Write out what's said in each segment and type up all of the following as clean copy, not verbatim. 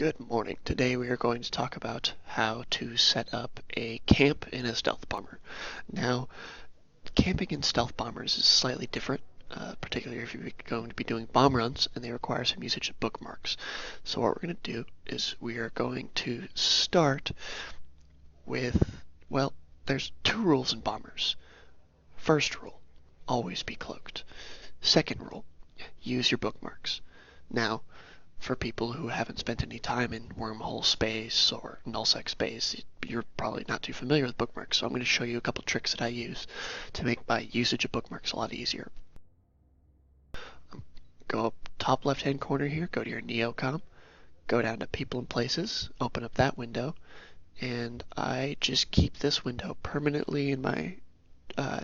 Good morning. Today we are going to talk about how to set up a camp in a stealth bomber. Now, camping in stealth bombers is slightly different, particularly if you're going to be doing bomb runs and they require some usage of bookmarks. So what we're going to do is we are going to start with, well, there's two rules in bombers. First rule, always be cloaked. Second rule, use your bookmarks. Now, for people who haven't spent any time in wormhole space or nullsec space, you're probably not too familiar with bookmarks, so I'm going to show you a couple tricks that I use to make my usage of bookmarks a lot easier. Go up top left hand corner here, go to your Neocom, go down to People and Places, open up that window, and I just keep this window permanently in my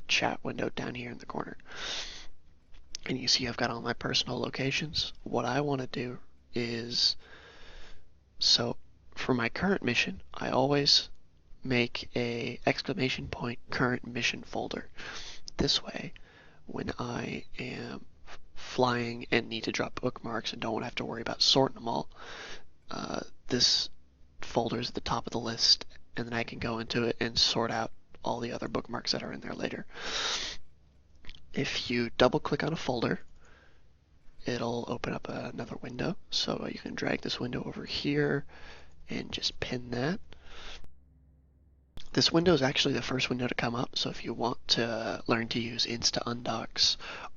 chat window down here in the corner. And you see I've got all my personal locations. What I want to do is, so for my current mission, I always make a exclamation point current mission folder. This way, when I am flying and need to drop bookmarks and don't have to worry about sorting them all, this folder is at the top of the list, and then I can go into it and sort out all the other bookmarks that are in there later. If you double click on a folder, it'll open up another window, so you can drag this window over here and just pin that. This window is actually the first window to come up, so if you want to learn to use insta undocks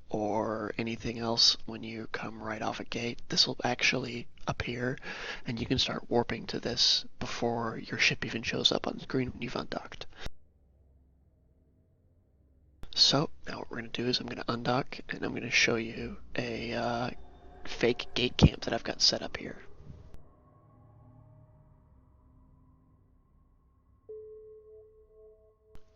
or anything else when you come right off a gate, this will actually appear and you can start warping to this before your ship even shows up on screen when you've undocked. So now what we're going to do is I'm going to undock and I'm going to show you a fake Gatecamp that I've got set up here.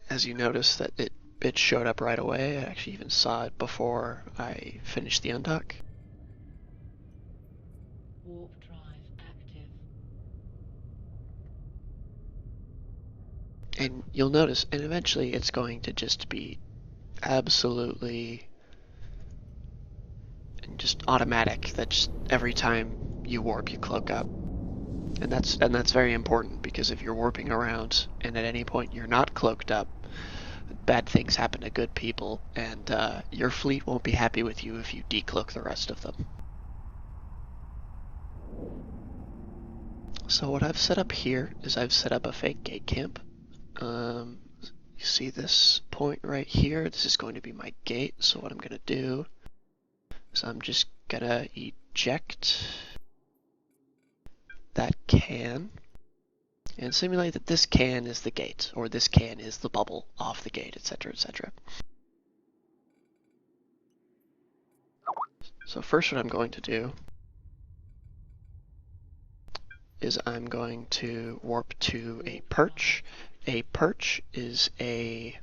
As you notice that it showed up right away. I actually even saw it before I finished the undock. Warp drive active. And you'll notice, and eventually it's going to just be absolutely and just automatic that just every time you warp you cloak up. And that's very important, because if you're warping around and at any point you're not cloaked up, bad things happen to good people, and your fleet won't be happy with you if you decloak the rest of them. So what I've set up here is I've set up a fake Gatecamp. You see this point right here? This is going to be my gate, so what I'm going to do is I'm just going to eject that can and simulate that this can is the gate, or this can is the bubble off the gate, etc., etc. So first what I'm going to do is I'm going to warp to a perch. A perch is a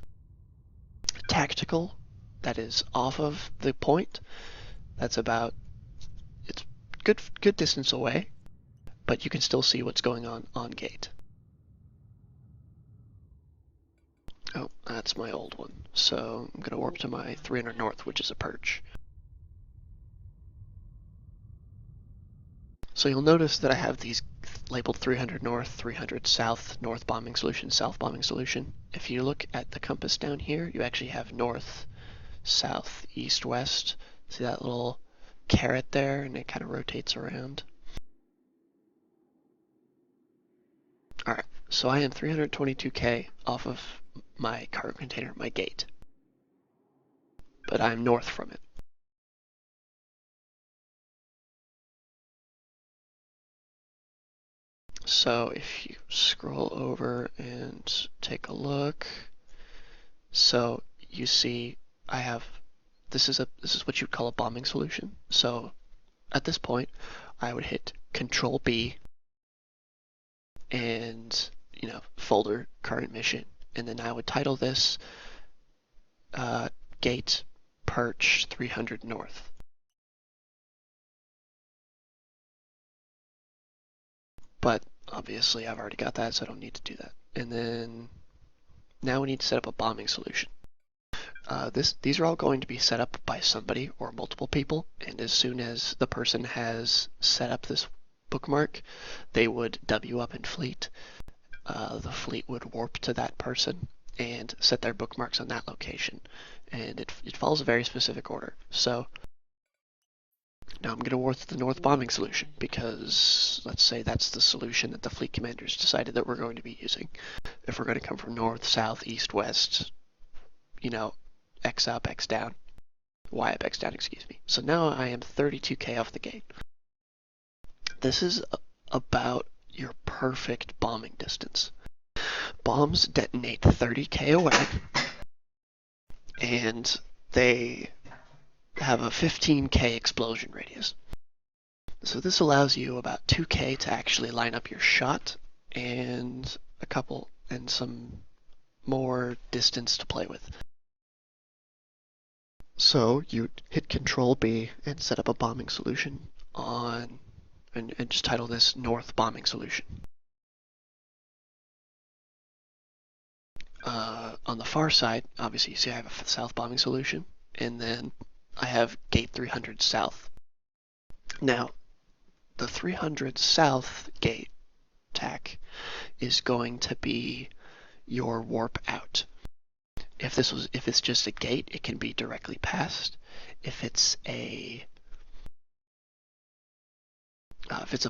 tactical that is off of the point. That's about, it's good distance away, but you can still see what's going on gate. Oh, that's my old one. So I'm going to warp to my 300 north, which is a perch. So you'll notice that I have these labeled 300 north, 300 south, north bombing solution, south bombing solution. If you look at the compass down here, you actually have north, south, east, west. See that little caret there, and it kind of rotates around. Alright, so I am 322k off of my cargo container, my gate. But I'm north from it. So if you scroll over and take a look, so you see I have, this is what you'd call a bombing solution. So at this point, I would hit Control B and, folder current mission, and then I would title this Gate Perch 300 North. But obviously I've already got that, so I don't need to do that. And then now we need to set up a bombing solution. These are all going to be set up by somebody or multiple people, and as soon as the person has set up this bookmark, they would W up in fleet. The fleet would warp to that person and set their bookmarks on that location. And it follows a very specific order. So now I'm going to warp to the north bombing solution because let's say that's the solution that the fleet commanders decided that we're going to be using. If we're going to come from north, south, east, west, X up, X down, Y up, X down, excuse me. So now I am 32k off the gate. This is about your perfect bombing distance. Bombs detonate 30k away, and they have a 15k explosion radius. So this allows you about 2k to actually line up your shot and some more distance to play with. So you hit Control B and set up a bombing solution and just title this North Bombing Solution. On the far side, obviously you see I have a South Bombing Solution, and then I have Gate 300 South. Now, the 300 South gate tack is going to be your warp out. If it's just a gate, it can be directly past. If it's a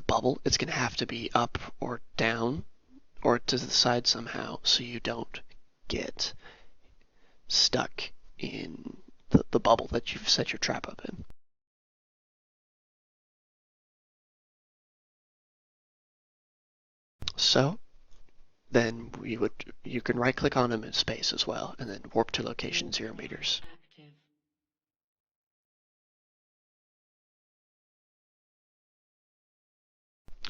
bubble, it's going to have to be up or down or to the side somehow, so you don't get stuck in the bubble that you've set your trap up in. So then you can right click on them in space as well, and then warp to location 0 meters. Active.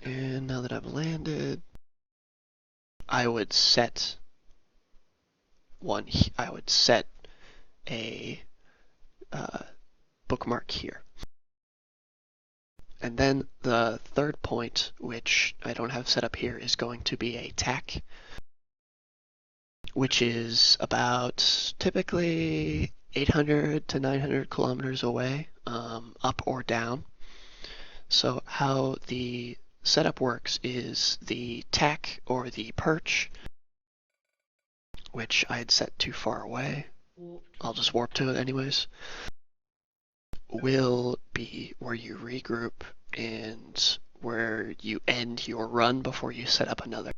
And now that I've landed, I would set a bookmark here. And then the third point, which I don't have set up here, is going to be a tack, which is about typically 800 to 900 kilometers away, up or down. So how the setup works is the tack or the perch, which I had set too far away, I'll just warp to it anyways, will be where you regroup and where you end your run before you set up another.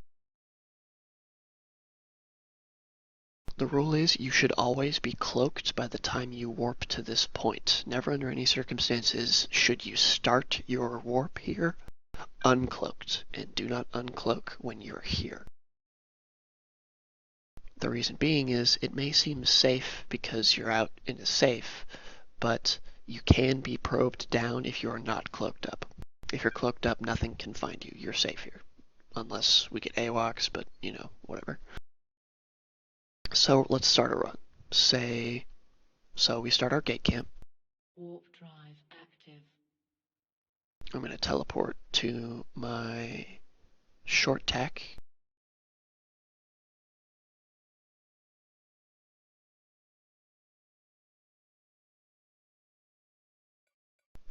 The rule is you should always be cloaked by the time you warp to this point. Never under any circumstances should you start your warp here uncloaked, and do not uncloak when you're here. The reason being is it may seem safe because you're out in a safe, but you can be probed down if you're not cloaked up. If you're cloaked up, nothing can find you. You're safe here. Unless we get AWACS, but whatever. So let's start a run. So we start our Gatecamp. Warp drive active. I'm going to teleport to my short tack.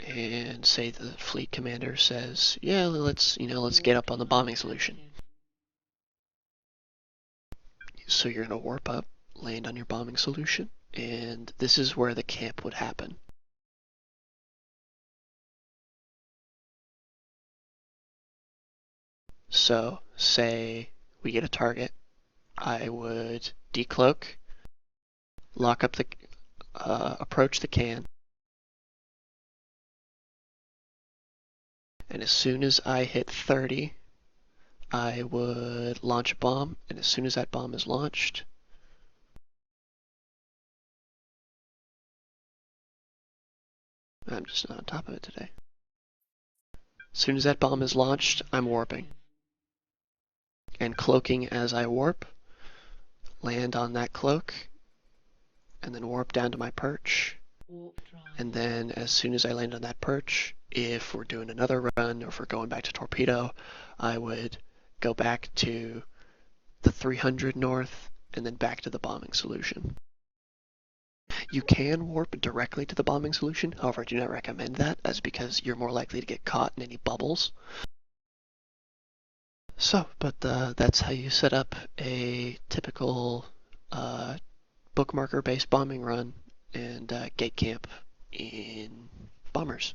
And say the fleet commander says, yeah, let's get up on the bombing solution. So you're going to warp up, land on your bombing solution, and this is where the camp would happen. So say we get a target, I would decloak, lock up approach the can, and as soon as I hit 30, I would launch a bomb, and as soon as that bomb is launched, I'm just not on top of it today. As soon as that bomb is launched, I'm warping. And cloaking as I warp, land on that cloak, and then warp down to my perch. And then as soon as I land on that perch, if we're doing another run or if we're going back to torpedo, I would go back to the 300 north and then back to the bombing solution. You can warp directly to the bombing solution, however I do not recommend that, as because you're more likely to get caught in any bubbles. But that's how you set up a typical uh, bookmarker based bombing run and Gatecamp in Bombers.